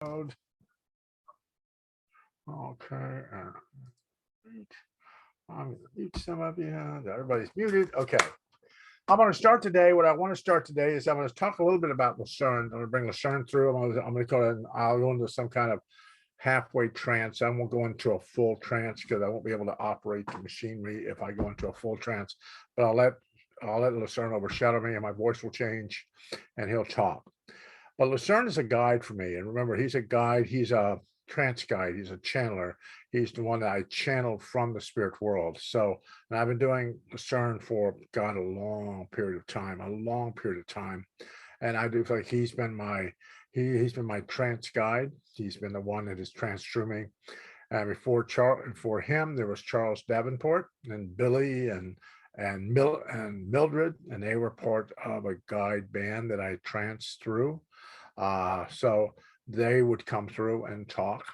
Okay. I'm going to mute some of you. Everybody's muted. Okay. I'm going to start today. What I want to start today is I'm going to talk a little bit about Lucerne. I'm going to bring Lucerne through. I'm going to go and I'll go into some kind of halfway trance. I won't go into a full trance because I won't be able to operate the machinery if I go into a full trance. But I'll let Lucerne overshadow me, and my voice will change, and he'll talk. But Lucerne is a guide for me, and remember, he's a guide. He's a trance guide. He's a channeler. He's the one that I channeled from the spirit world. So, and I've been doing Lucerne for God a long period of time, and I do feel like he's been my trance guide. He's been the one that has tranced through me. And before him, there was Charles Davenport and Billy and Mildred, and they were part of a guide band that I tranced through. So they would come through and talk,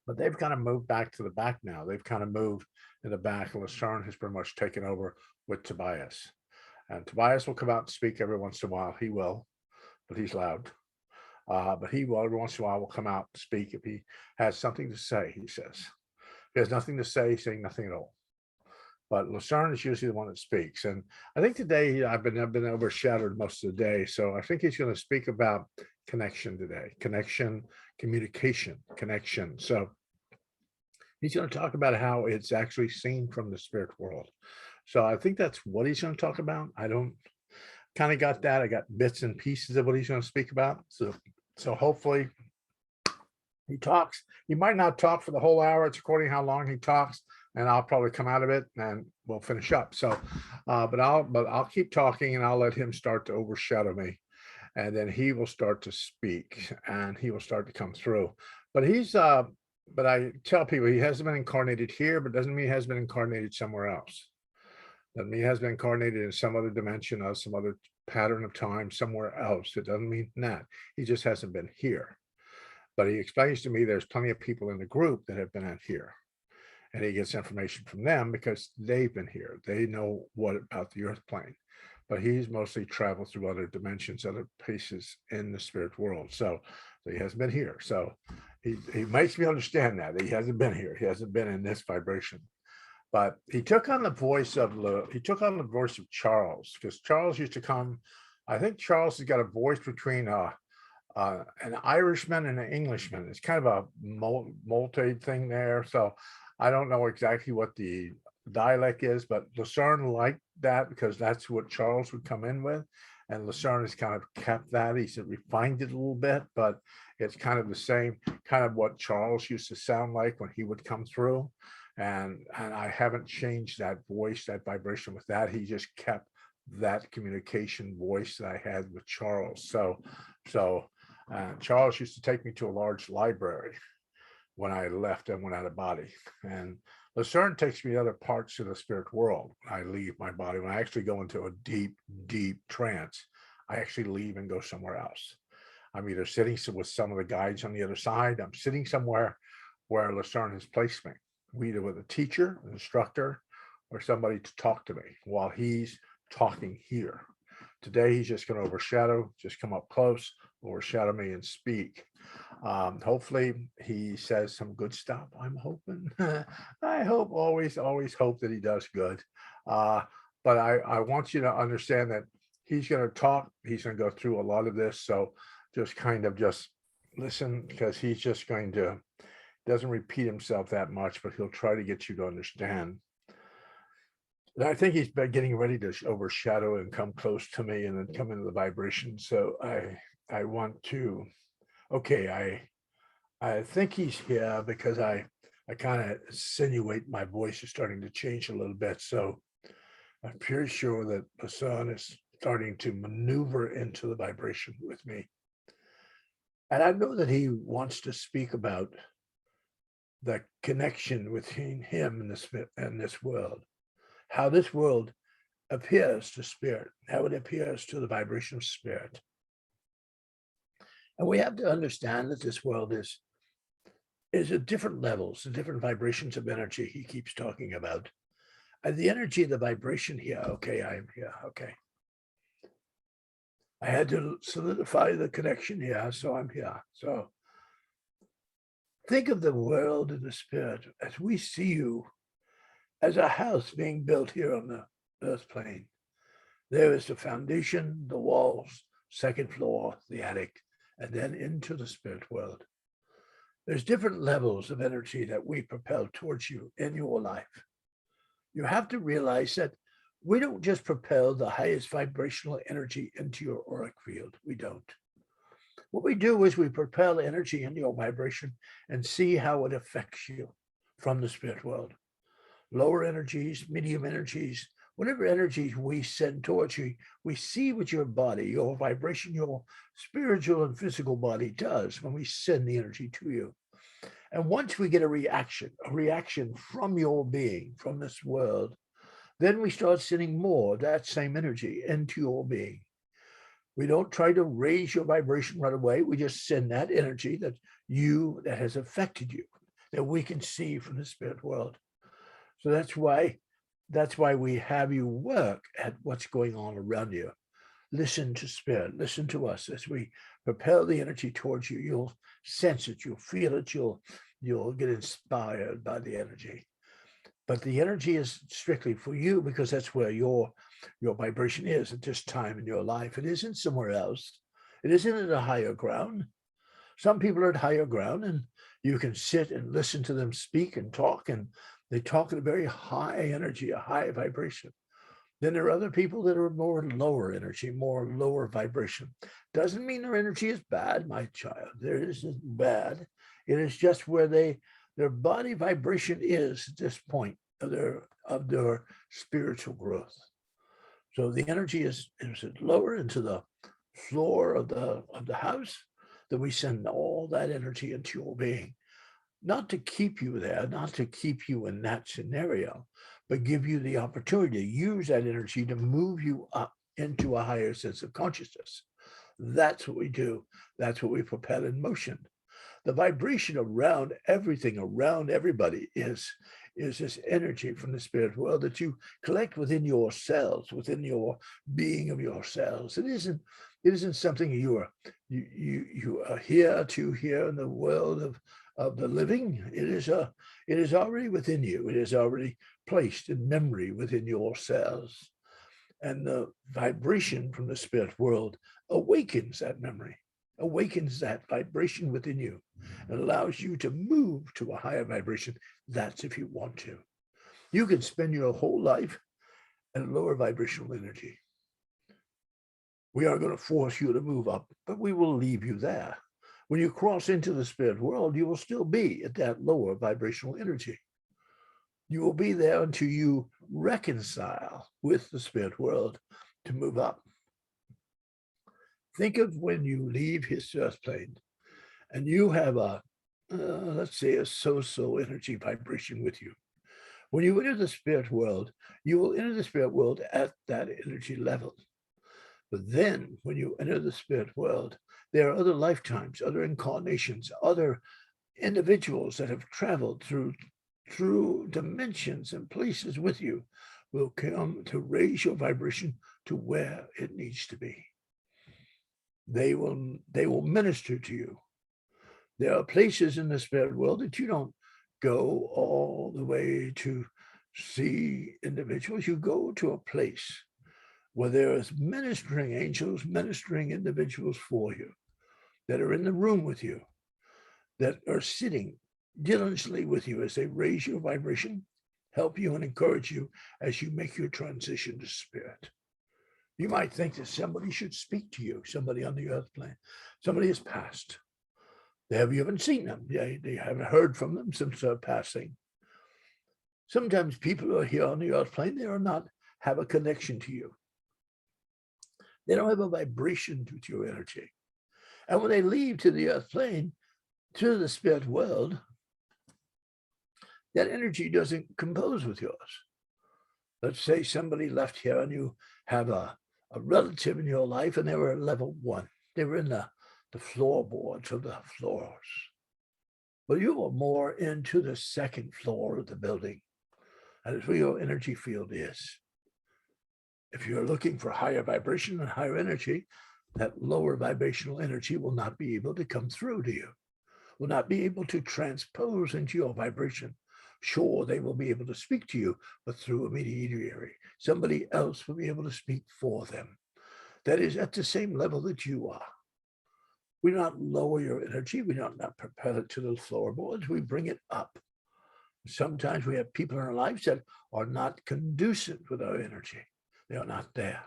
but they've kind of moved back to the back now. They've kind of moved in the back. Lucerne has pretty much taken over with Tobias. And Tobias will come out and speak every once in a while. He will, but he's loud. But he will every once in a while will come out and speak if he has something to say. He says, if he has nothing to say, he's saying nothing at all. But Lucerne is usually the one that speaks. And I think today I've been overshadowed most of the day. So I think he's going to speak about connection today, connection, communication, connection. So he's going to talk about how it's actually seen from the spirit world. So I think that's what he's going to talk about. I don't kind of got that. I got bits and pieces of what he's going to speak about. So hopefully he talks. He might not talk for the whole hour. It's according to how long he talks, and I'll probably come out of it and we'll finish up. So, but I'll keep talking, and I'll let him start to overshadow me, and then he will start to speak, and he will start to come through. But but I tell people he hasn't been incarnated here, but doesn't mean he has been incarnated somewhere else. Doesn't mean he has been incarnated in some other dimension or some other pattern of time somewhere else. It doesn't mean that. He just hasn't been here. But he explains to me there's plenty of people in the group that have been in here. And he gets information from them because they've been here. They know what about the earth plane. But he's mostly traveled through other dimensions, other places in the spirit world. So he hasn't been here. So he makes me understand that he hasn't been here. He hasn't been in this vibration. But he took on the voice of Charles, because Charles used to come. I think Charles has got a voice between an Irishman and an Englishman. It's kind of a multi thing there. So I don't know exactly what the dialect is, but Lucerne liked that because that's what Charles would come in with. And Lucerne has kind of kept that. He's refined it a little bit, but it's kind of the same kind of what Charles used to sound like when he would come through. And I haven't changed that voice, that vibration with that. He just kept that communication voice that I had with Charles. So Charles used to take me to a large library when I left and went out of body. And Lucerne takes me to other parts of the spirit world. I leave my body. When I actually go into a deep, deep trance, I actually leave and go somewhere else. I'm either sitting with some of the guides on the other side. I'm sitting somewhere where Lucerne has placed me, either with a teacher, an instructor, or somebody to talk to me while he's talking here. Today, he's just going to overshadow, just come up close, overshadow me and speak. Hopefully he says some good stuff. I'm hoping. I always hope that he does good. But I want you to understand that he's going to talk. He's going to go through a lot of this. So just kind of just listen, because he's just going to, doesn't repeat himself that much, but he'll try to get you to understand. And I think he's been getting ready to overshadow and come close to me and then come into the vibration. So I want to, okay, I think he's here because I kind of insinuate my voice is starting to change a little bit. So I'm pretty sure that the sun is starting to maneuver into the vibration with me. And I know that he wants to speak about the connection between him and this world, how this world appears to spirit, how it appears to the vibration of spirit. And we have to understand that this world is at different levels, the different vibrations of energy he keeps talking about. And the energy, the vibration here, okay, I am here, okay. I had to solidify the connection here, so I'm here. So think of the world in the spirit as we see you as a house being built here on the earth plane. There is the foundation, the walls, second floor, the attic, and then into the spirit world. There's different levels of energy that we propel towards you in your life. You have to realize that we don't just propel the highest vibrational energy into your auric field. We don't. What we do is we propel energy into your vibration and see how it affects you from the spirit world. Lower energies, medium energies, whatever energies we send towards you, we see what your body, your vibration, your spiritual and physical body does when we send the energy to you. And once we get a reaction from your being, from this world, then we start sending more of that same energy into your being. We don't try to raise your vibration right away. We just send that energy that has affected you, that we can see from the spirit world. So that's why we have you work at what's going on around you. Listen to spirit, listen to us as we propel the energy towards you. You'll sense it, you'll feel it, you'll get inspired by the energy. But the energy is strictly for you because that's where your vibration is at this time in your life. It isn't somewhere else. It isn't at a higher ground. Some people are at higher ground and you can sit and listen to them speak and talk, and they talk at a very high energy, a high vibration. Then there are other people that are more lower energy, more lower vibration. Doesn't mean their energy is bad, my child. There isn't bad. It is just where their body vibration is at this point of their spiritual growth. So the energy is lower into the floor of the house, then we send all that energy into your being. Not to keep you there, not to keep you in that scenario, but give you the opportunity to use that energy to move you up into a higher sense of consciousness. That's what we do. That's what we propel in motion. The vibration around everything, around everybody is this energy from the spirit world that you collect within your cells, within your being of your cells. It isn't something you are here in the world of the living. It is already within you. It is already placed in memory within your cells. And the vibration from the spirit world awakens that memory, awakens that vibration within you, and allows you to move to a higher vibration. That's if you want to. You can spend your whole life at a lower vibrational energy. We are going to force you to move up, but we will leave you there. When you cross into the spirit world, you will still be at that lower vibrational energy. You will be there until you reconcile with the spirit world to move up. Think of when you leave his earth plane and you have let's say a so-so energy vibration with you. When you enter the spirit world, you will enter the spirit world at that energy level. But then when you enter the spirit world, there are other lifetimes, other incarnations, other individuals that have traveled through dimensions and places with you will come to raise your vibration to where it needs to be. They will minister to you. There are places in the spirit world that you don't go all the way to see individuals. You go to a place where there is ministering angels, ministering individuals for you that are in the room with you, that are sitting diligently with you as they raise your vibration, help you and encourage you as you make your transition to spirit. You might think that somebody should speak to you, somebody on the earth plane, somebody has passed. You haven't seen them. They haven't heard from them since their passing. Sometimes people who are here on the earth plane, they do not have a connection to you. They don't have a vibration with your energy. And when they leave to the earth plane, to the spirit world, that energy doesn't compose with yours. Let's say somebody left here and you have a relative in your life and they were at level 1. They were in the floorboards of the floors. But you are more into the second floor of the building. And it's where your energy field is. If you're looking for higher vibration and higher energy, that lower vibrational energy will not be able to come through to you, will not be able to transpose into your vibration. Sure, they will be able to speak to you, but through a intermediary. Somebody else will be able to speak for them. That is at the same level that you are. We do not lower your energy. We do not propel it to the floorboards. We bring it up. Sometimes we have people in our lives that are not conducive with our energy. They are not there.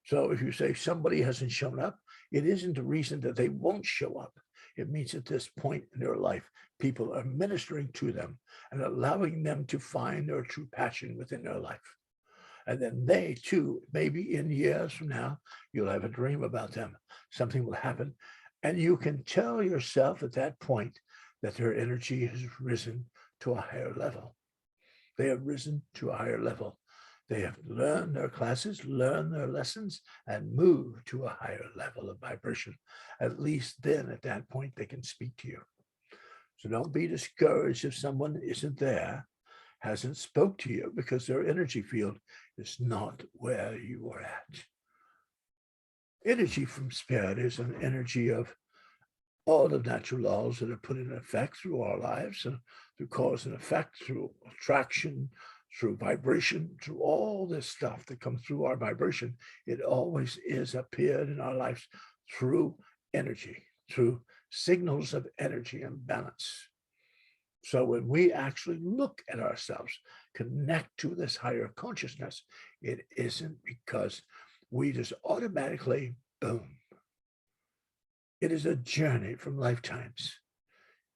So if you say somebody hasn't shown up, it isn't a reason that they won't show up. It means at this point in their life, people are ministering to them and allowing them to find their true passion within their life. And then they too, maybe in years from now, you'll have a dream about them. Something will happen. And you can tell yourself at that point that their energy has risen to a higher level. They have risen to a higher level. They have learned their classes, learned their lessons, and moved to a higher level of vibration. At least then, at that point, they can speak to you. So don't be discouraged if someone isn't there, hasn't spoke to you, because their energy field is not where you are at. Energy from spirit is an energy of all the natural laws that are put in effect through our lives, through cause and effect, through attraction, through vibration, through all this stuff that comes through our vibration. It always is appeared in our lives through energy, through signals of energy and balance. So when we actually look at ourselves, connect to this higher consciousness, it isn't because we just automatically, boom. It is a journey from lifetimes,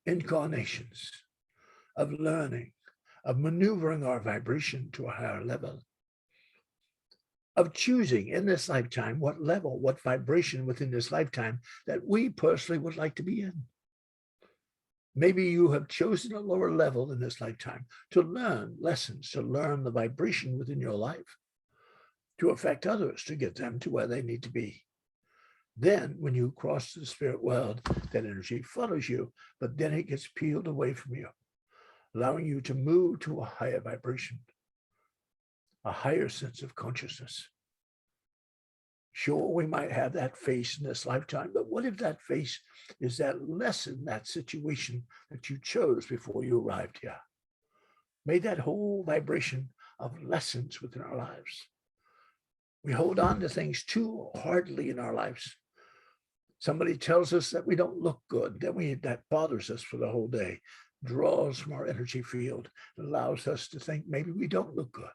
incarnations, of learning, of maneuvering our vibration to a higher level, of choosing in this lifetime what level, what vibration within this lifetime that we personally would like to be in. Maybe you have chosen a lower level in this lifetime to learn lessons, to learn the vibration within your life, to affect others, to get them to where they need to be. Then when you cross the spirit world, that energy follows you, but then it gets peeled away from you, allowing you to move to a higher vibration, a higher sense of consciousness. Sure, we might have that face in this lifetime, but what if that face is that lesson, that situation that you chose before you arrived here? May that whole vibration of lessons within our lives. We hold on to things too hardly in our lives. Somebody tells us that we don't look good, that bothers us for the whole day, draws from our energy field, allows us to think maybe we don't look good.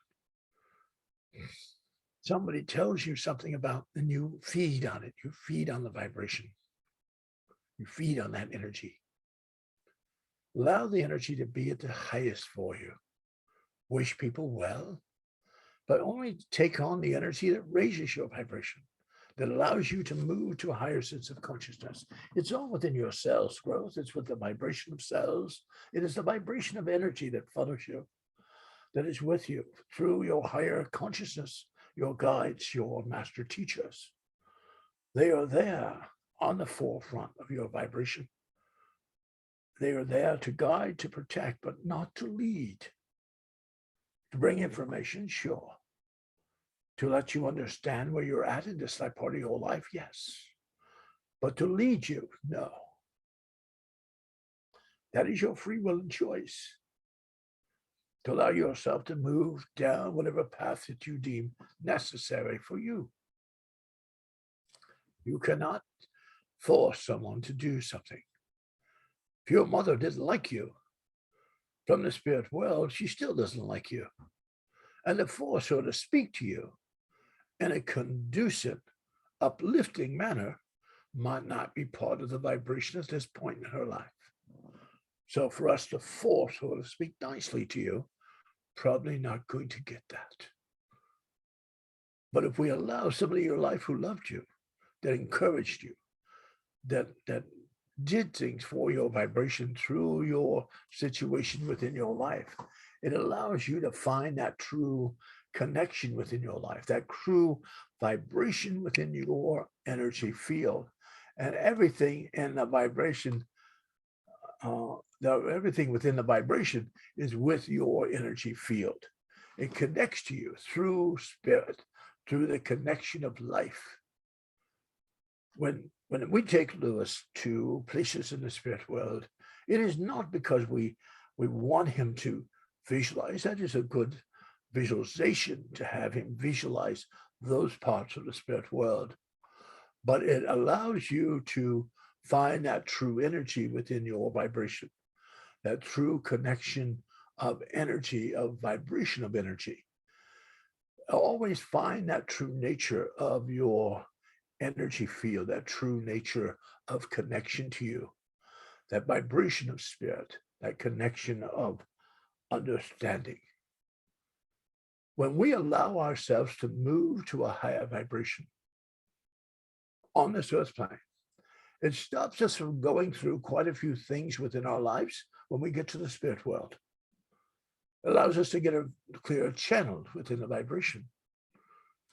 Somebody tells you something about, and you feed on it. You feed on the vibration. You feed on that energy. Allow the energy to be at the highest for you. Wish people well, but only take on the energy that raises your vibration, that allows you to move to a higher sense of consciousness. It's all within your cells' growth. It's with the vibration of cells. It is the vibration of energy that follows you, that is with you through your higher consciousness, your guides, your master teachers. They are there on the forefront of your vibration. They are there to guide, to protect, but not to lead. To bring information, sure. To let you understand where you're at in this part of your life, yes. But to lead you, no. That is your free will and choice. To allow yourself to move down whatever path that you deem necessary for you. You cannot force someone to do something. If your mother didn't like you from the spirit world, she still doesn't like you. And to force her to speak to you in a conducive, uplifting manner might not be part of the vibration at this point in her life. So for us to force her to speak nicely to you, probably not going to get that. But if we allow somebody in your life who loved you, that encouraged you, that did things for your vibration through your situation within your life, it allows you to find that true connection within your life, that true vibration within your energy field. And everything in the vibration, everything within the vibration is with your energy field. It connects to you through spirit, through the connection of life. when we take Lewis to places in the spirit world, it is not because we want him to visualize. That is a good visualization, to have him visualize those parts of the spirit world. But it allows you to find that true energy within your vibration, that true connection of energy, of vibration of energy. Always find that true nature of your energy field, that true nature of connection to you, that vibration of spirit, that connection of understanding. When we allow ourselves to move to a higher vibration on this earth plane, it stops us from going through quite a few things within our lives when we get to the spirit world. It allows us to get a clearer channel within the vibration.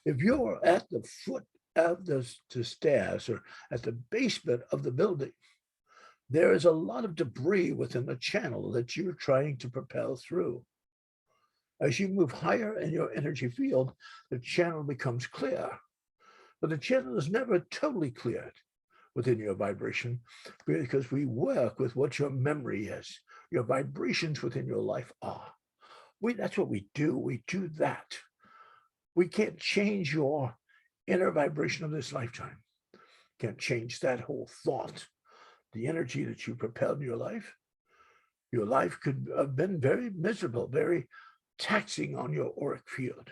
If you're at the foot of the stairs or at the basement of the building, there is a lot of debris within the channel that you're trying to propel through. As you move higher in your energy field, the channel becomes clear, but the channel is never totally cleared within your vibration, because we work with what your memory is, your vibrations within your life are. That's what we do. We do that. We can't change your inner vibration of this lifetime. Can't change that whole thought, the energy that you propelled in your life. Your life could have been very miserable, very taxing on your auric field.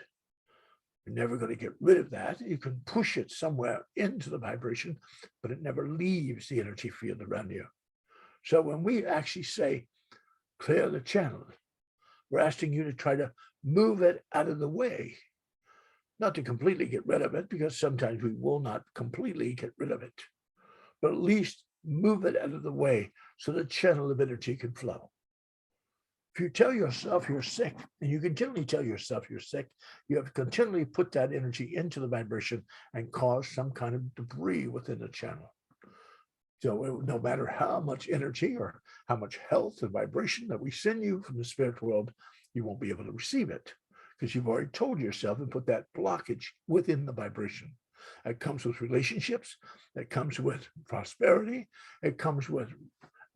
You're never going to get rid of that. You can push it somewhere into the vibration, but it never leaves the energy field around you. So when we actually say, clear the channel, we're asking you to try to move it out of the way. Not to completely get rid of it, because sometimes we will not completely get rid of it, but at least move it out of the way so the channel of energy can flow. If you tell yourself you're sick, and you continually tell yourself you're sick, you have to continually put that energy into the vibration and cause some kind of debris within the channel. So no matter how much energy or how much health and vibration that we send you from the spirit world, you won't be able to receive it, because you've already told yourself and put that blockage within the vibration. It comes with relationships, it comes with prosperity, it comes with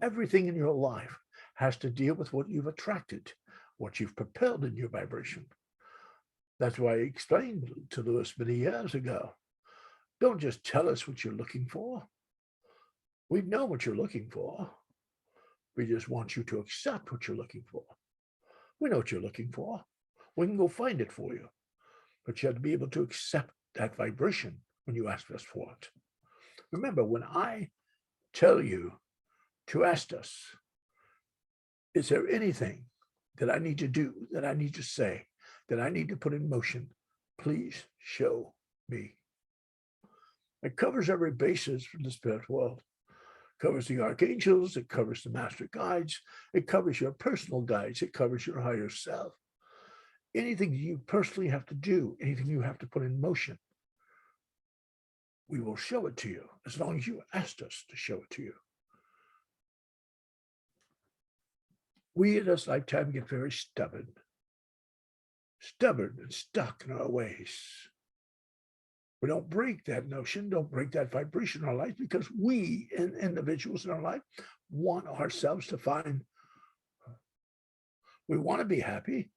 everything in your life has to deal with what you've attracted, what you've propelled in your vibration. That's why I explained to Lewis many years ago, don't just tell us what you're looking for. We know what you're looking for. We just want you to accept what you're looking for. We know what you're looking for. We can go find it for you. But you have to be able to accept that vibration when you ask us for it. Remember, when I tell you to ask us, is there anything that I need to do, that I need to say, that I need to put in motion? Please show me. It covers every basis from the spirit world. It covers the archangels, it covers the master guides, it covers your personal guides, it covers your higher self. Anything you personally have to do, anything you have to put in motion, we will show it to you, as long as you asked us to show it to you. We in this lifetime get very stubborn and stuck in our ways. We don't break that notion, don't break that vibration in our life, because we, individuals in our life, want ourselves to find, we want to be happy,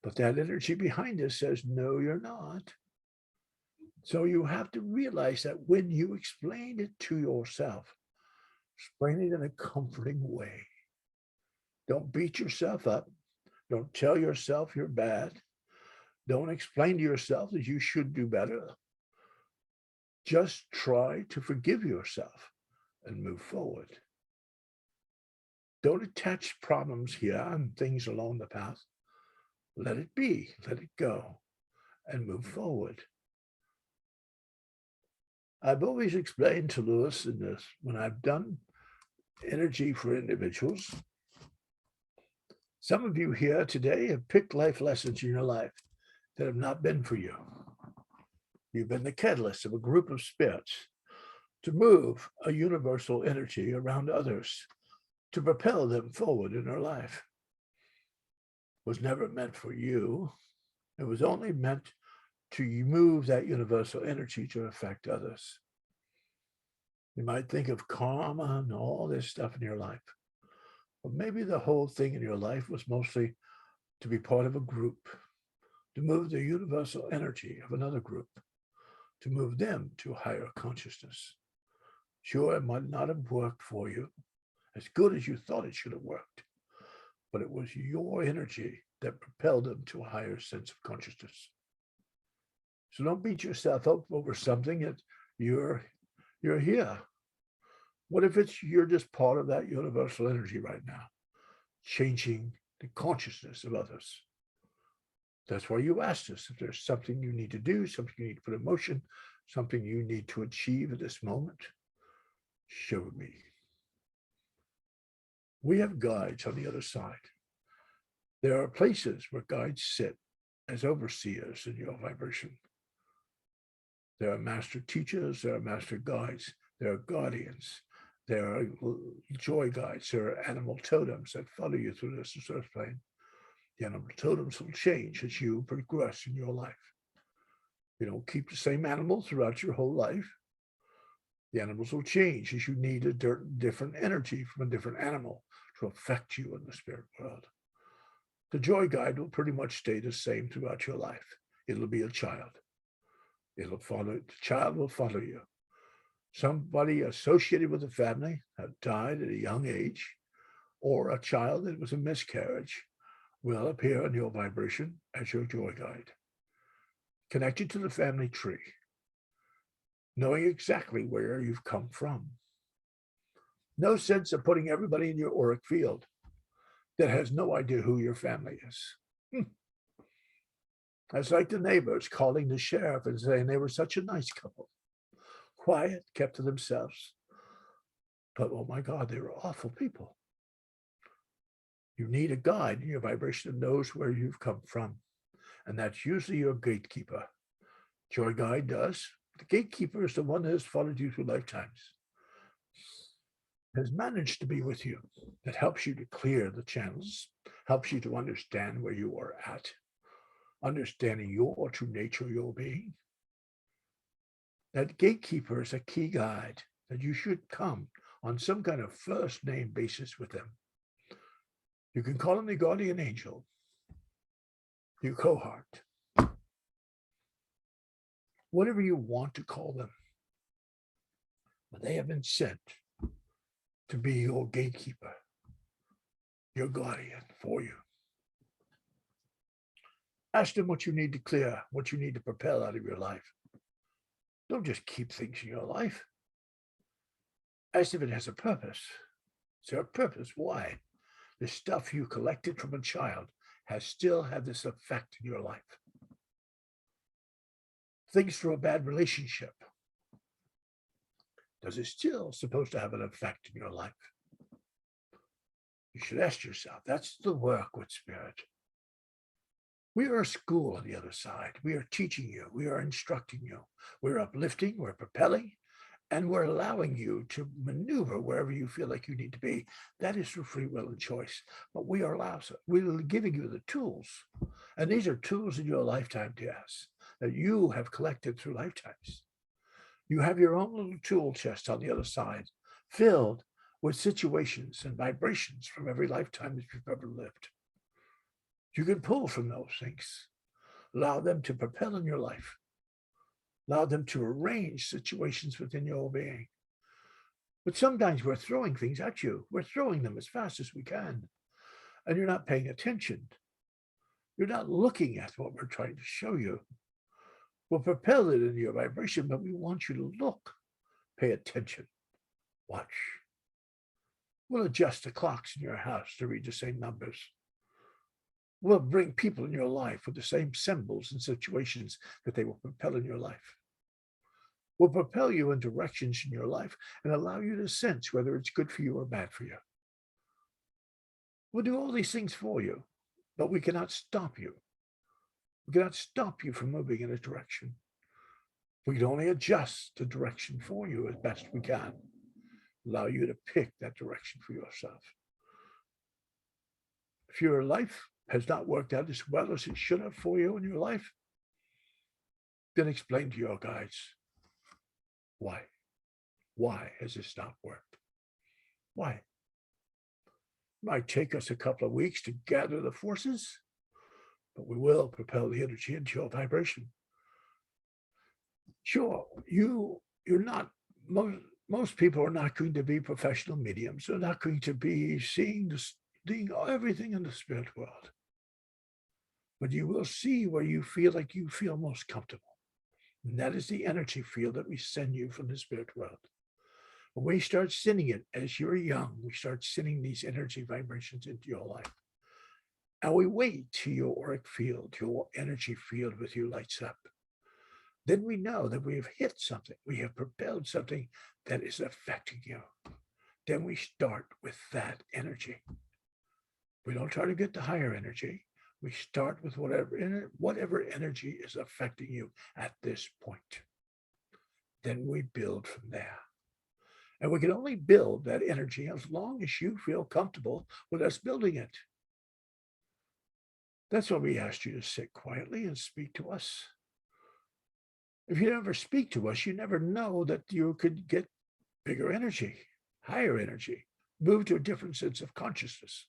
but that energy behind us says, no, you're not. So you have to realize that when you explain it to yourself, explain it in a comforting way. Don't beat yourself up. Don't tell yourself you're bad. Don't explain to yourself that you should do better. Just try to forgive yourself and move forward. Don't attach problems here and things along the path. Let it be, let it go, and move forward. I've always explained to Lewis in this, when I've done energy for individuals, some of you here today have picked life lessons in your life that have not been for you. You've been the catalyst of a group of spirits to move a universal energy around others, to propel them forward in their life. It was never meant for you. It was only meant to move that universal energy to affect others. You might think of karma and all this stuff in your life. But maybe the whole thing in your life was mostly to be part of a group, to move the universal energy of another group, to move them to higher consciousness. Sure, it might not have worked for you as good as you thought it should have worked, but it was your energy that propelled them to a higher sense of consciousness. So don't beat yourself up over something that you're here. What if you're just part of that universal energy right now, changing the consciousness of others? That's why you asked us if there's something you need to do, something you need to put in motion, something you need to achieve at this moment. Show me. We have guides on the other side. There are places where guides sit as overseers in your vibration. There are master teachers, there are master guides, there are guardians, there are joy guides, there are animal totems that follow you through this earth plane. The animal totems will change as you progress in your life. You don't keep the same animal throughout your whole life. The animals will change as you need a different energy from a different animal to affect you in the spirit world. The joy guide will pretty much stay the same throughout your life. It'll be a child. It'll follow, the child will follow you. Somebody associated with the family that died at a young age, or a child that was a miscarriage, will appear in your vibration as your joy guide. Connected to the family tree, knowing exactly where you've come from. No sense of putting everybody in your auric field that has no idea who your family is. That's like the neighbors calling the sheriff and saying they were such a nice couple. Quiet, kept to themselves. But oh my God, they were awful people. You need a guide in your vibration that knows where you've come from. And that's usually your gatekeeper. Joy guide does. The gatekeeper is the one that has followed you through lifetimes, has managed to be with you, that helps you to clear the channels, helps you to understand where you are at, understanding your true nature, your being. That gatekeeper is a key guide that you should come on some kind of first name basis with them. You can call them the guardian angel, your cohort, whatever you want to call them. But they have been sent to be your gatekeeper, your guardian for you. Ask them what you need to clear, what you need to propel out of your life. Don't just keep things in your life. Ask if it has a purpose. Is there a purpose? Why? The stuff you collected from a child has still had this effect in your life. Things from a bad relationship. Does it still supposed to have an effect in your life? You should ask yourself. That's the work with spirit. We are a school on the other side. We are teaching you. We are instructing you. We're uplifting, we're propelling, and we're allowing you to maneuver wherever you feel like you need to be. That is through free will and choice. But we're giving you the tools. And these are tools in your lifetime, yes, that you have collected through lifetimes. You have your own little tool chest on the other side, filled with situations and vibrations from every lifetime that you've ever lived. You can pull from those things, allow them to propel in your life, allow them to arrange situations within your being. But sometimes we're throwing things at you. We're throwing them as fast as we can, and you're not paying attention. You're not looking at what we're trying to show you. We'll propel it in your vibration, but we want you to look, pay attention, watch. We'll adjust the clocks in your house to read the same numbers. We'll bring people in your life with the same symbols and situations that they will propel in your life. We'll propel you in directions in your life and allow you to sense whether it's good for you or bad for you. We'll do all these things for you, but we cannot stop you. We cannot stop you from moving in a direction. We can only adjust the direction for you as best we can. Allow you to pick that direction for yourself. If your life has not worked out as well as it should have for you in your life, then explain to your guides why. Why has this not worked? Why? It might take us a couple of weeks to gather the forces, but we will propel the energy into your vibration. Sure, you're not most people are not going to be professional mediums. They're not going to be seeing everything in the spirit world. But you will see where you feel most comfortable. And that is the energy field that we send you from the spirit world. When we start sending it as you're young, we start sending these energy vibrations into your life. And we wait till your auric field, your energy field with you lights up. Then we know that we have hit something. We have propelled something that is affecting you. Then we start with that energy. We don't try to get the higher energy. We start with whatever energy is affecting you at this point. Then we build from there. And we can only build that energy as long as you feel comfortable with us building it. That's why we asked you to sit quietly and speak to us. If you never speak to us, you never know that you could get bigger energy, higher energy, move to a different sense of consciousness.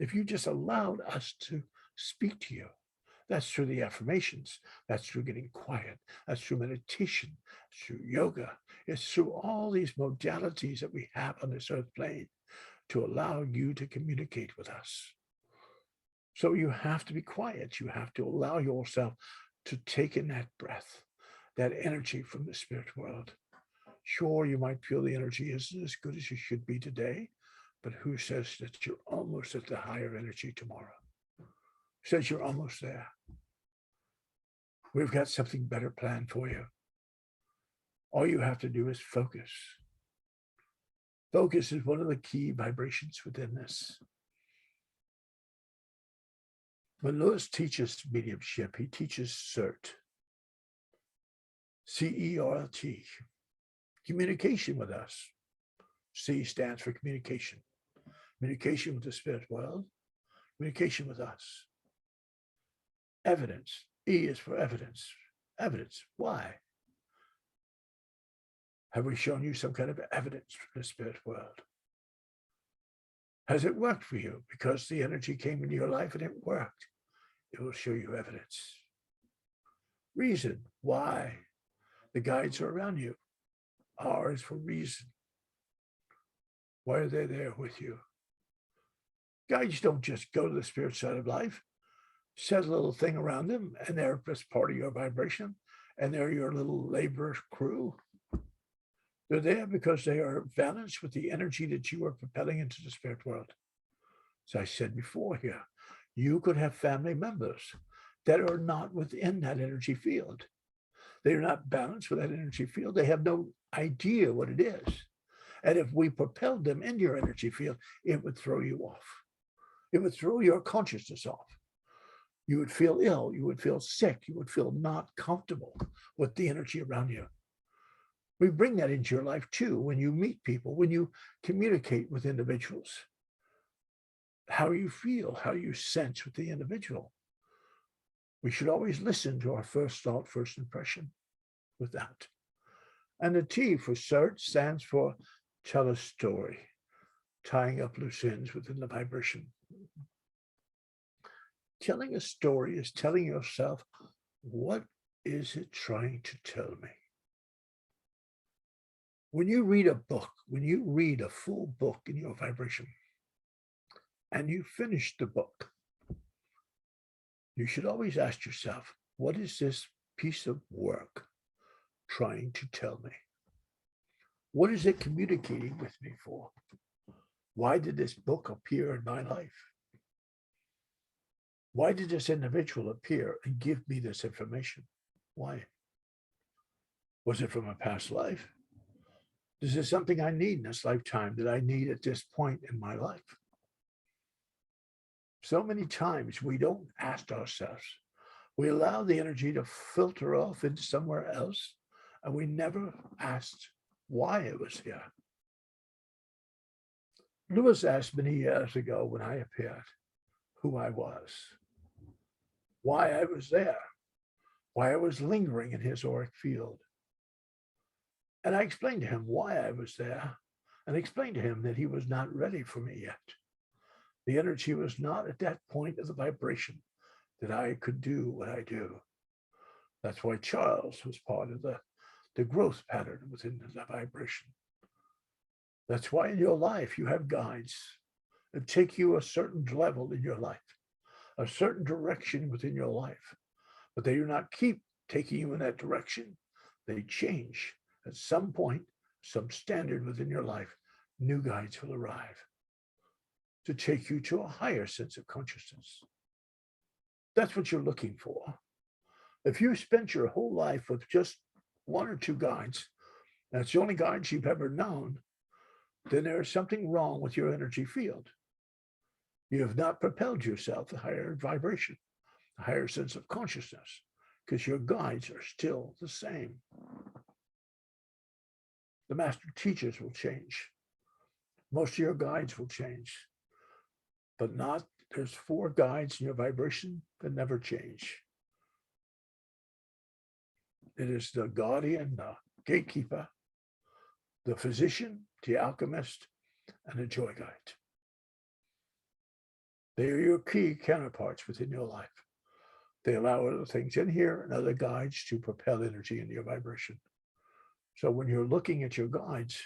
If you just allowed us to speak to you, that's through the affirmations, that's through getting quiet, that's through meditation, that's through yoga. It's through all these modalities that we have on this earth plane to allow you to communicate with us. So you have to be quiet. You have to allow yourself to take in that breath, that energy from the spirit world. Sure, you might feel the energy isn't as good as you should be today, but who says that you're almost at the higher energy tomorrow? Who says you're almost there? We've got something better planned for you. All you have to do is focus. Focus is one of the key vibrations within this. When Lewis teaches mediumship, he teaches CERT, C-E-R-T, communication with us. C stands for communication. Communication with the spirit world, communication with us. Evidence, E is for evidence. Evidence, why? Have we shown you some kind of evidence from the spirit world? Has it worked for you? Because the energy came into your life and it worked. It will show you evidence. Reason, why? The guides are around you. R is for reason. Why are they there with you? Guides don't just go to the spirit side of life, set a little thing around them, and they're just part of your vibration, and they're your little labor crew. They're there because they are balanced with the energy that you are propelling into the spirit world. As I said before here, you could have family members that are not within that energy field. They are not balanced with that energy field. They have no idea what it is. And if we propelled them into your energy field, it would throw you off. It would throw your consciousness off. You would feel ill. You would feel sick. You would feel not comfortable with the energy around you. We bring that into your life too when you meet people, when you communicate with individuals. How you feel, how you sense with the individual. We should always listen to our first thought, first impression with that. And the T for CERT stands for tell a story, tying up loose ends within the vibration. Telling a story is telling yourself, what is it trying to tell me? When you read a book, when you read a full book in your vibration, and you finish the book, you should always ask yourself, what is this piece of work trying to tell me? What is it communicating with me for? Why did this book appear in my life? Why did this individual appear and give me this information? Why? Was it from a past life? Is this something I need in this lifetime that I need at this point in my life? So many times we don't ask ourselves. We allow the energy to filter off into somewhere else, and we never asked why it was here. Lewis asked many years ago when I appeared who I was, why I was there, why I was lingering in his auric field. And I explained to him why I was there, and explained to him that he was not ready for me yet. The energy was not at that point of the vibration that I could do what I do. That's why Charles was part of the growth pattern within the vibration. That's why in your life you have guides that take you a certain level in your life, a certain direction within your life, but they do not keep taking you in that direction. They change. At some point, some standard within your life, new guides will arrive to take you to a higher sense of consciousness. That's what you're looking for. If you spent your whole life with just one or two guides, that's the only guides you've ever known, then there is something wrong with your energy field. You have not propelled yourself to higher vibration, a higher sense of consciousness, because your guides are still the same. The master teachers will change. Most of your guides will change, but not, there's 4 guides in your vibration that never change. It is the guardian, the gatekeeper, the physician, the alchemist, and the joy guide. They are your key counterparts within your life. They allow other things in here and other guides to propel energy into your vibration. So when you're looking at your guides,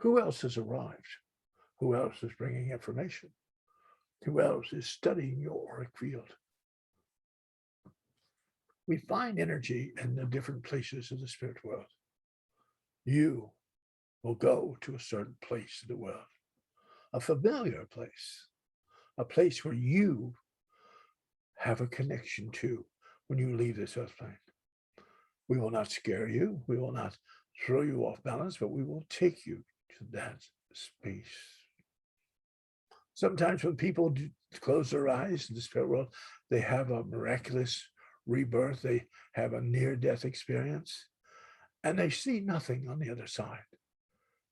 who else has arrived? Who else is bringing information? Who else is studying your auric field? We find energy in the different places of the spirit world. You will go to a certain place in the world, a familiar place, a place where you have a connection to when you leave this earth plane. We will not scare you. We will not throw you off balance, but we will take you to that space. Sometimes when people close their eyes in the spirit world, they have a miraculous rebirth. They have a near-death experience, and they see nothing on the other side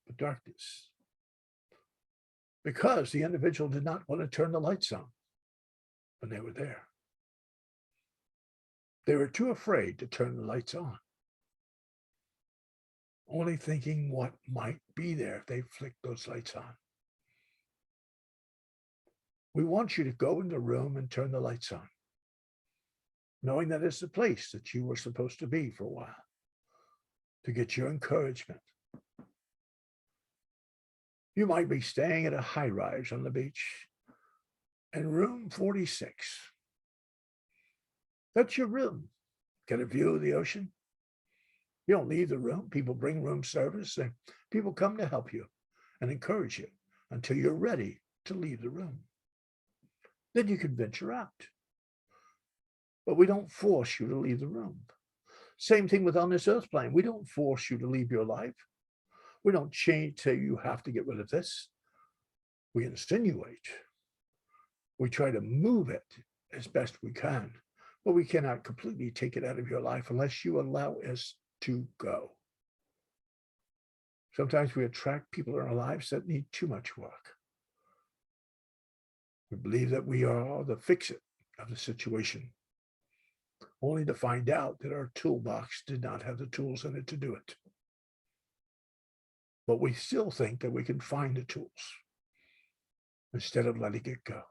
but darkness, because the individual did not want to turn the lights on when they were there. They were too afraid to turn the lights on, only thinking what might be there if they flicked those lights on. We want you to go in the room and turn the lights on, knowing that it's the place that you were supposed to be for a while, to get your encouragement. You might be staying at a high-rise on the beach in room 46. That's your room. Get a view of the ocean. You don't leave the room. People bring room service. And people come to help you and encourage you until you're ready to leave the room. Then you can venture out. But we don't force you to leave the room. Same thing with on this earth plane. We don't force you to leave your life. We don't change, say you have to get rid of this. We insinuate. We try to move it as best we can, but we cannot completely take it out of your life unless you allow us to go. Sometimes we attract people in our lives that need too much work. We believe that we are the fix-it of the situation, only to find out that our toolbox did not have the tools in it to do it. But we still think that we can find the tools instead of letting it go.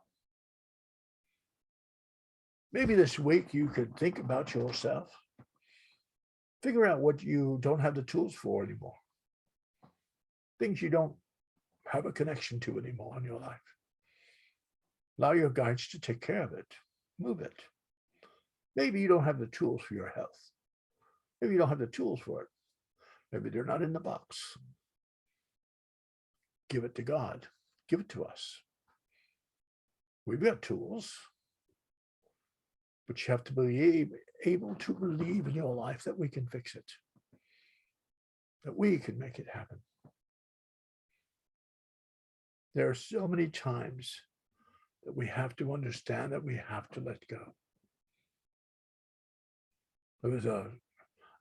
Maybe this week you could think about yourself, figure out what you don't have the tools for anymore, things you don't have a connection to anymore in your life. Allow your guides to take care of it, move it. Maybe you don't have the tools for your health. Maybe you don't have the tools for it. Maybe they're not in the box. Give it to God. Give it to us. We've got tools, but you have to be able to believe in your life that we can fix it, that we can make it happen. There are so many times that we have to understand that we have to let go.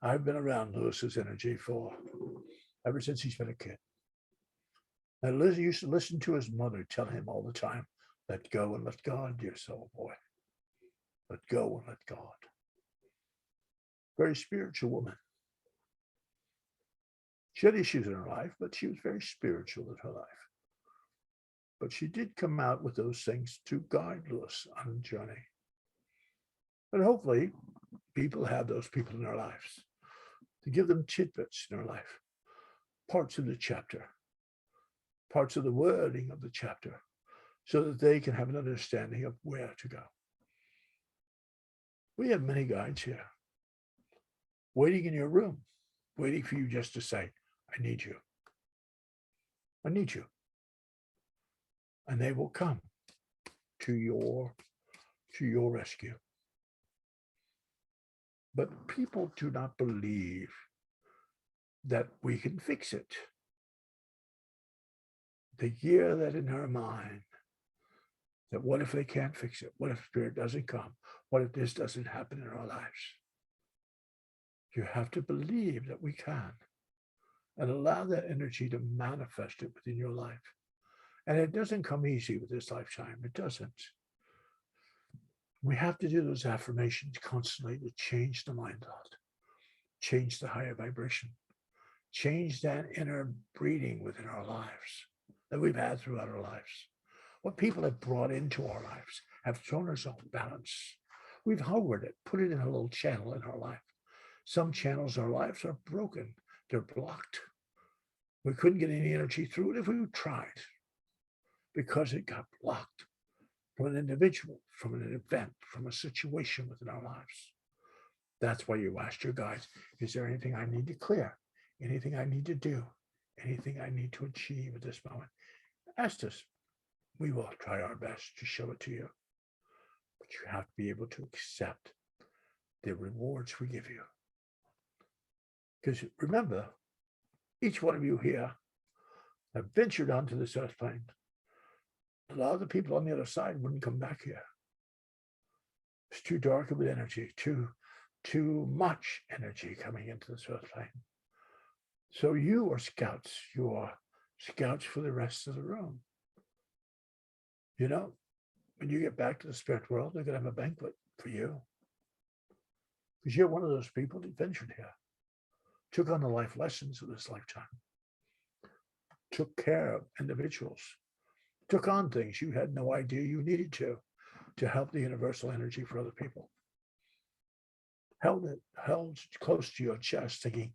I've been around Lewis's energy ever since he's been a kid. I used to listen to his mother tell him all the time, let go and let God, dear soul boy. Let go and let God. Very spiritual woman. She had issues in her life, but she was very spiritual in her life. But she did come out with those things to guide Lewis on the journey. But hopefully, people have those people in their lives to give them tidbits in their life, parts of the chapter, parts of the wording of the chapter, so that they can have an understanding of where to go. We have many guides here, waiting in your room, waiting for you just to say, I need you. I need you. And they will come to your rescue. But people do not believe that we can fix it. They hear that in their mind, that what if they can't fix it? What if spirit doesn't come? What if this doesn't happen in our lives? You have to believe that we can and allow that energy to manifest it within your life. And it doesn't come easy with this lifetime. It doesn't. We have to do those affirmations constantly to change the mind thought, change the higher vibration, change that inner breeding within our lives that we've had throughout our lives. What people have brought into our lives have thrown us off balance. We've hovered it, put it in a little channel in our life. Some channels in our lives are broken. They're blocked. We couldn't get any energy through it if we tried because it got blocked from an individual, from an event, from a situation within our lives. That's why you asked your guides, is there anything I need to clear? Anything I need to do? Anything I need to achieve at this moment? Ask us. We will try our best to show it to you. But you have to be able to accept the rewards we give you. Because remember, each one of you here have ventured onto this earth plane. A lot of the people on the other side wouldn't come back here. It's too dark of an energy, too much energy coming into this earth plane. So you are scouts. You are scouts for the rest of the room. You know, when you get back to the spirit world, they're going to have a banquet for you. Because you're one of those people that ventured here, took on the life lessons of this lifetime, took care of individuals, took on things you had no idea you needed to help the universal energy for other people. Held close to your chest, thinking,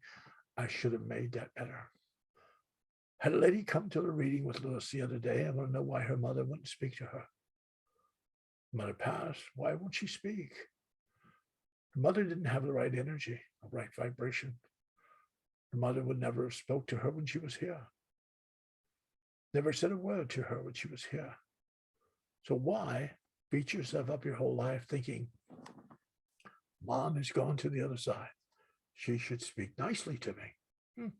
I should have made that better. Had a lady come to the reading with Lewis the other day. I want to know why her mother wouldn't speak to her. Mother passed. Why won't she speak? Her mother didn't have the right energy, the right vibration. Her mother would never have spoke to her when she was here. Never said a word to her when she was here. So why beat yourself up your whole life thinking, Mom has gone to the other side. She should speak nicely to me.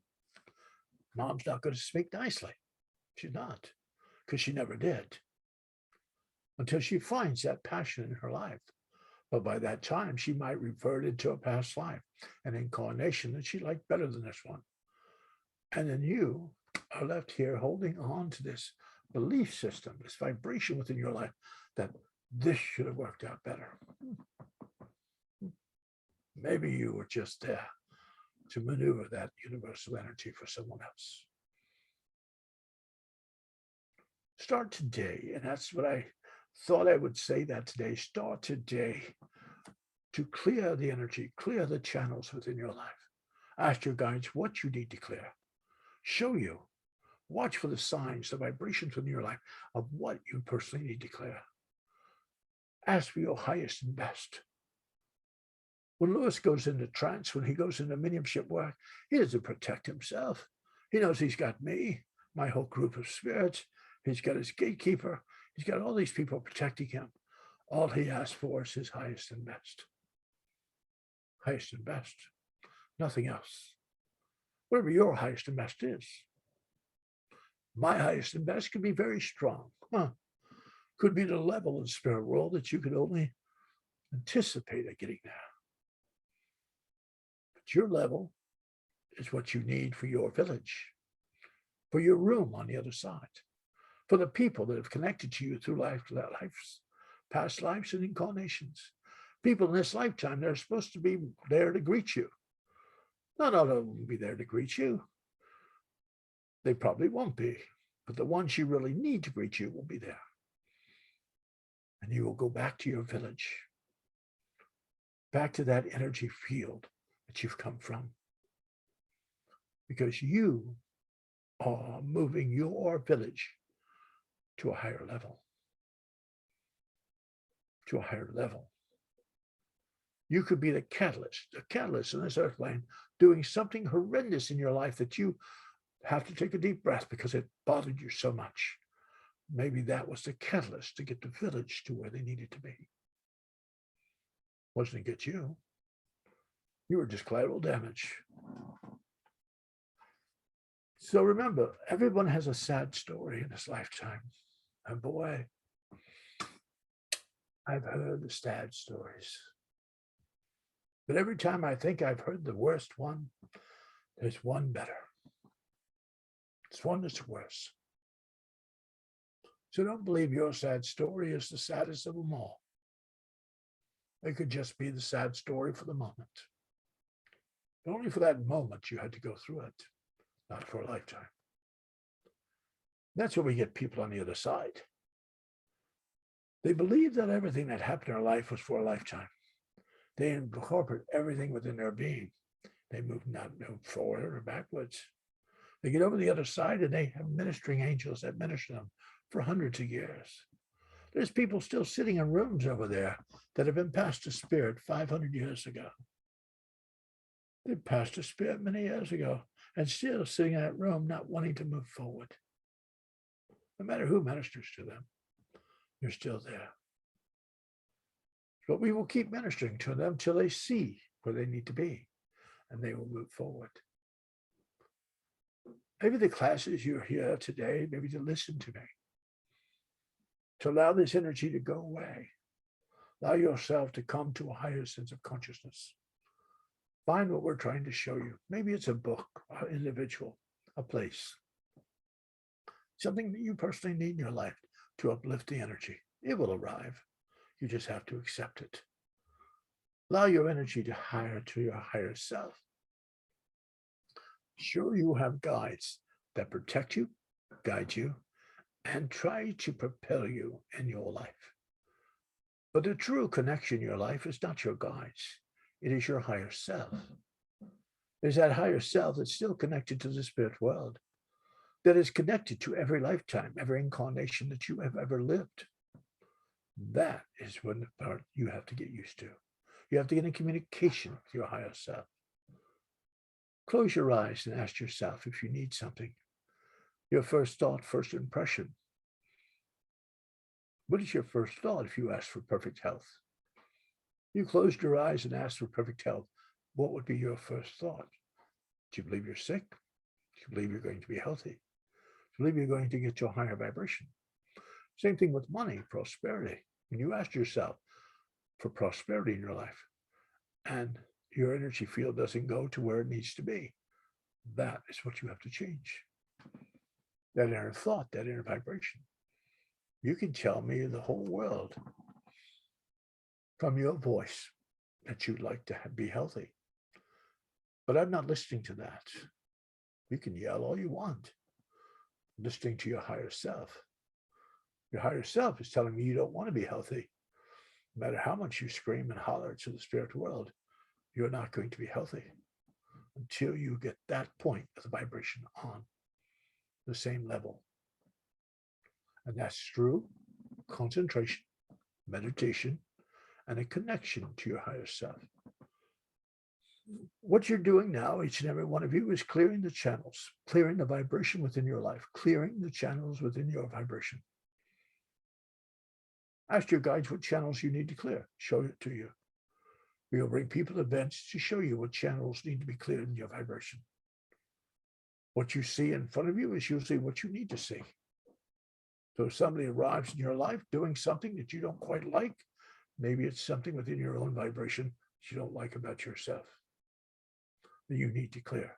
Mom's not going to speak nicely. She's not, because she never did. Until she finds that passion in her life. But by that time, she might revert into a past life, an incarnation that she liked better than this one. And then you are left here holding on to this belief system, this vibration within your life that this should have worked out better. Maybe you were just there to maneuver that universal energy for someone else. Start today, and that's what I thought I would say that today. Start today to clear the energy, clear the channels within your life. Ask your guides what you need to clear. Show you. Watch for the signs, the vibrations within your life of what you personally need to clear. Ask for your highest and best. When Lewis goes into trance, when he goes into mediumship work, he doesn't protect himself. He knows he's got me, my whole group of spirits. He's got his gatekeeper. He's got all these people protecting him. All he asks for is his highest and best. Highest and best. Nothing else. Whatever your highest and best is. My highest and best could be very strong. Could be the level of the spirit world that you could only anticipate at getting there. But your level is what you need for your village, for your room on the other side, for the people that have connected to you through lives, past lives and incarnations. People in this lifetime that are supposed to be there to greet you. Not all of them will be there to greet you. They probably won't be, but the ones you really need to greet you will be there. And you will go back to your village, back to that energy field that you've come from, because you are moving your village to a higher level, to a higher level. You could be the catalyst in this earth plane, doing something horrendous in your life that you have to take a deep breath because it bothered you so much. Maybe that was the catalyst to get the village to where they needed to be. Wasn't to get you. You were just collateral damage. So remember, everyone has a sad story in this lifetime. And boy, I've heard the sad stories. But every time I think I've heard the worst one, there's one better. It's one that's worse. So don't believe your sad story is the saddest of them all. It could just be the sad story for the moment. But only for that moment you had to go through it, not for a lifetime. That's where we get people on the other side. They believe that everything that happened in their life was for a lifetime. They incorporate everything within their being. They move not forward or backwards. They get over the other side and they have ministering angels that minister them for hundreds of years. There's people still sitting in rooms over there that have been passed to spirit 500 years ago. They passed to spirit many years ago and still sitting in that room not wanting to move forward. No matter who ministers to them, they're still there. But we will keep ministering to them till they see where they need to be, and they will move forward. Maybe the classes you're here today, maybe to listen to me, to allow this energy to go away. Allow yourself to come to a higher sense of consciousness. Find what we're trying to show you. Maybe it's a book, an individual, a place, something that you personally need in your life to uplift the energy. It will arrive. You just have to accept it. Allow your energy to your higher self. Sure, you have guides that protect you, guide you, and try to propel you in your life. But the true connection in your life is not your guides. It is your higher self. There's that higher self that's still connected to the spirit world, that is connected to every lifetime, every incarnation that you have ever lived. That is when the part you have to get used to. You have to get in communication with your higher self. Close your eyes and ask yourself if you need something. Your first thought, first impression. What is your first thought if you ask for perfect health? You closed your eyes and asked for perfect health. What would be your first thought? Do you believe you're sick? Do you believe you're going to be healthy? Do you believe you're going to get to a higher vibration? Same thing with money, prosperity. When you ask yourself for prosperity in your life and your energy field doesn't go to where it needs to be, that is what you have to change. That inner thought, that inner vibration. You can tell me the whole world from your voice that you'd like to be healthy. But I'm not listening to that. You can yell all you want. I'm listening to your higher self. Your higher self is telling me you don't want to be healthy. No matter how much you scream and holler to the spirit world, you're not going to be healthy until you get that point of the vibration on the same level. And that's through concentration, meditation, and a connection to your higher self. What you're doing now, each and every one of you, is clearing the channels, clearing the vibration within your life, clearing the channels within your vibration. Ask your guides what channels you need to clear. Show it to you. We'll bring people to events to show you what channels need to be cleared in your vibration. What you see in front of you is usually what you need to see. So if somebody arrives in your life doing something that you don't quite like, maybe it's something within your own vibration that you don't like about yourself that you need to clear.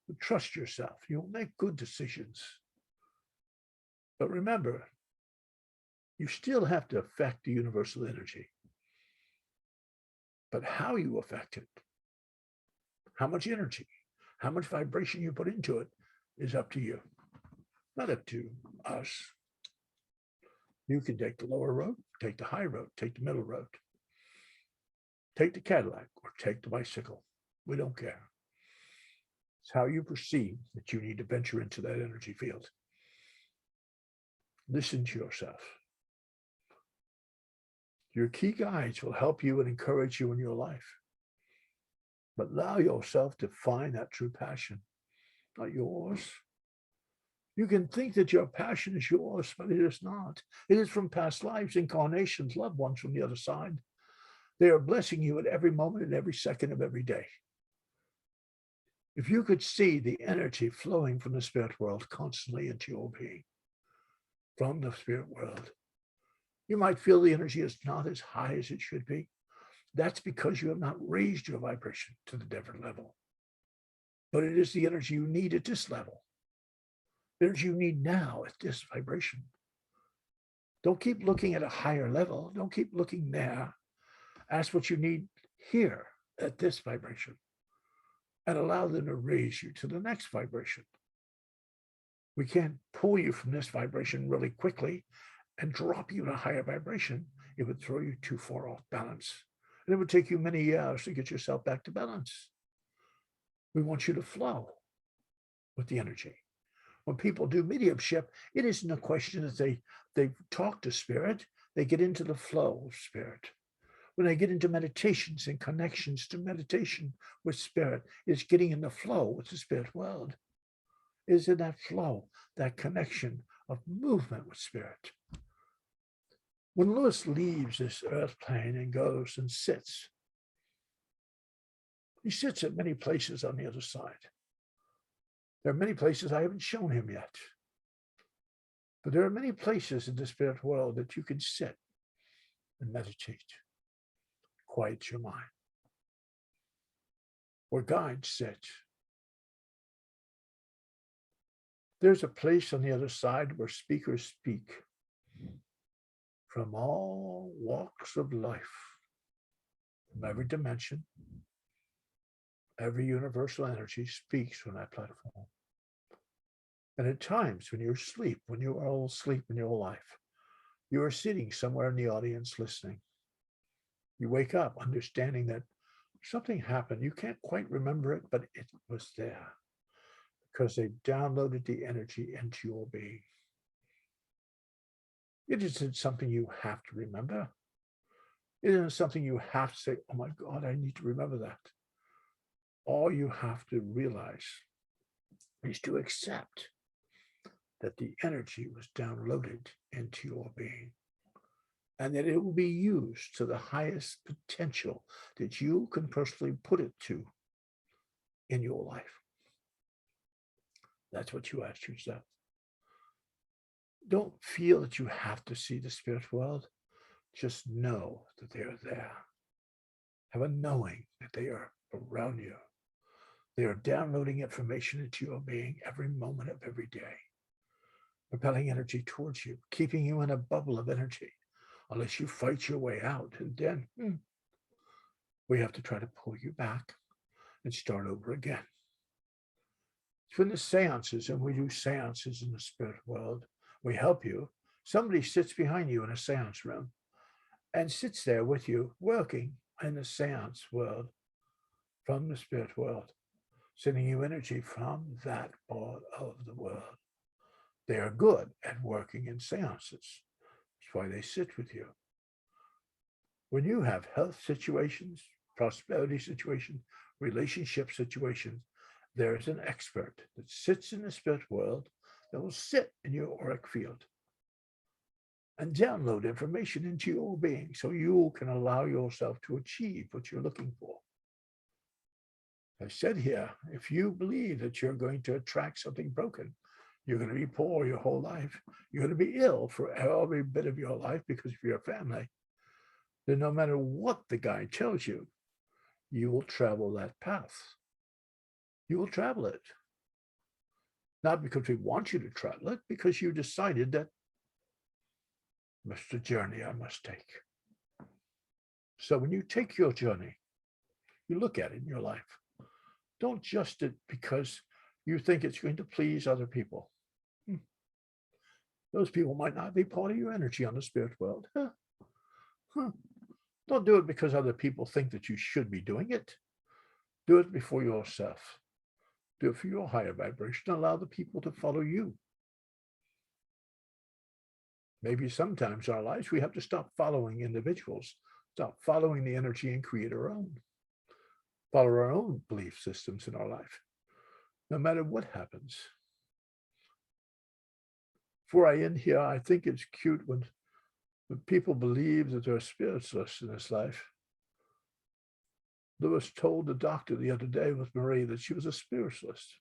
But trust yourself. You'll make good decisions. But remember, you still have to affect the universal energy. But how you affect it, how much energy, How much vibration you put into it is up to you, not up to us. You can take the lower road, take the high road, take the middle road, take the Cadillac, or take the bicycle. We don't care. It's how you perceive that you need to venture into that energy field. Listen to yourself. Your key guides will help you and encourage you in your life. But allow yourself to find that true passion, not yours. You can think that your passion is yours, but it is not. It is from past lives, incarnations, loved ones from the other side. They are blessing you at every moment and every second of every day. If you could see the energy flowing from the spirit world constantly into your being, from the spirit world, you might feel the energy is not as high as it should be. That's because you have not raised your vibration to the different level. But it is the energy you need at this level. The energy you need now at this vibration. Don't keep looking at a higher level. Don't keep looking there. Ask what you need here at this vibration and allow them to raise you to the next vibration. We can't pull you from this vibration really quickly and drop you in a higher vibration. It would throw you too far off balance. And it would take you many years to get yourself back to balance. We want you to flow with the energy. When people do mediumship, it isn't a question that they talk to spirit. They get into the flow of spirit. When they get into meditations and connections to meditation with spirit, it's getting in the flow with the spirit world. Is in that flow, that connection of movement with spirit. When Lewis leaves this earth plane and goes and sits, he sits at many places on the other side. There are many places I haven't shown him yet. But there are many places in the spirit world that you can sit and meditate, quiet your mind, where guides sit. There's a place on the other side where speakers speak from all walks of life, from every dimension. Every universal energy speaks from that platform. And at times when you're asleep, when you are all asleep in your life, you are sitting somewhere in the audience listening. You wake up understanding that something happened. You can't quite remember it, but it was there because they downloaded the energy into your being. It isn't something you have to remember. It isn't something you have to say, oh my God, I need to remember that. All you have to realize is to accept that the energy was downloaded into your being and that it will be used to the highest potential that you can personally put it to in your life. That's what you ask yourself. Don't feel that you have to see the spirit world. Just know that they are there. Have a knowing that they are around you. They are downloading information into your being every moment of every day, propelling energy towards you, keeping you in a bubble of energy, unless you fight your way out. And then we have to try to pull you back and start over again. It's when the seances, and we do seances in the spirit world, we help you. Somebody sits behind you in a seance room and sits there with you, working in the seance world from the spirit world, sending you energy from that part of the world. They are good at working in seances. That's why they sit with you. When you have health situations, prosperity situations, relationship situations, there's an expert that sits in the spirit world that will sit in your auric field and download information into your being so you can allow yourself to achieve what you're looking for. I said here, if you believe that you're going to attract something broken, you're going to be poor your whole life, you're going to be ill for every bit of your life because of your family, then no matter what the guy tells you, you will travel that path. You will travel it. Not because we want you to travel it, because you decided that this is the journey I must take. So when you take your journey, you look at it in your life. Don't just it because you think it's going to please other people. Those people might not be part of your energy on the spirit world. Don't do it because other people think that you should be doing it. Do it before yourself. Do it for your higher vibration. Allow the people to follow you. Maybe sometimes in our lives, we have to stop following individuals, stop following the energy and create our own. Follow our own belief systems in our life, no matter what happens. Before I end here, I think it's cute when people believe that they're spiritualists in this life. Lewis told the doctor the other day with Marie that she was a spiritualist.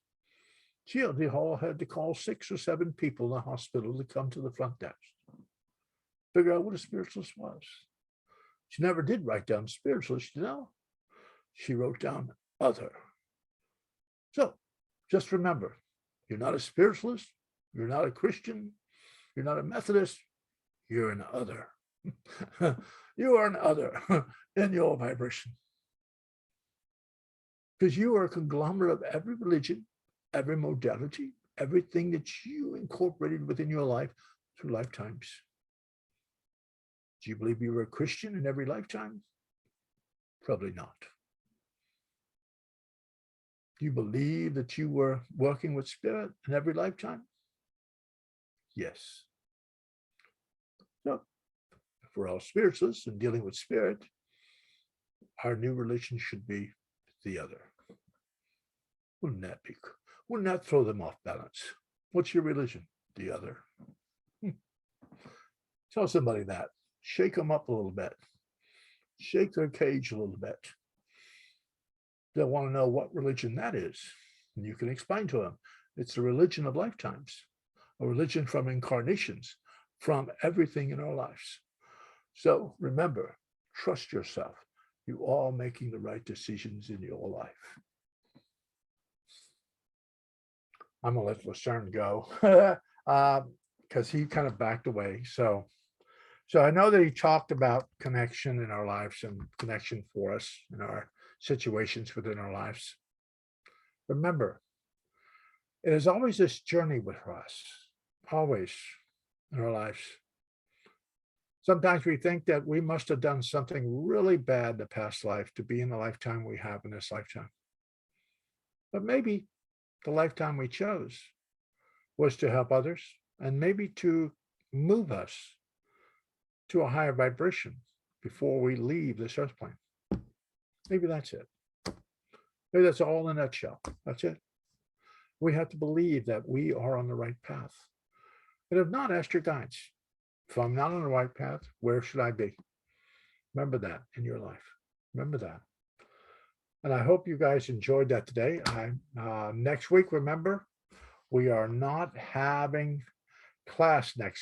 They all had to call 6 or 7 people in the hospital to come to the front desk, figure out what a spiritualist was. She never did write down spiritualist, She wrote down other. So just remember, you're not a spiritualist, you're not a Christian, you're not a Methodist, you're an other. You are an other in your vibration. Because you are a conglomerate of every religion, every modality, everything that you incorporated within your life through lifetimes. Do you believe you were a Christian in every lifetime? Probably not. Do you believe that you were working with spirit in every lifetime? Yes. So, if we're all spiritualists and dealing with spirit, our new religion should be the other. Wouldn't that throw them off balance? What's your religion? The other. Tell somebody that. Shake them up a little bit. Shake their cage a little bit. They'll want to know what religion that is. And you can explain to them. It's the religion of lifetimes, a religion from incarnations, from everything in our lives. So remember, trust yourself. You are making the right decisions in your life. I'm going to let Lucerne go because he kind of backed away. So I know that he talked about connection in our lives and connection for us in our situations within our lives. Remember, it is always this journey with us, always in our lives. Sometimes we think that we must have done something really bad in the past life to be in the lifetime we have in this lifetime. But maybe the lifetime we chose was to help others and maybe to move us to a higher vibration before we leave this earth plane. Maybe that's it. Maybe that's all in a nutshell. That's it. We have to believe that we are on the right path. And if not, ask your guides. If I'm not on the right path, where should I be? Remember that in your life. Remember that. And I hope you guys enjoyed that today. Next week, remember, we are not having class next week.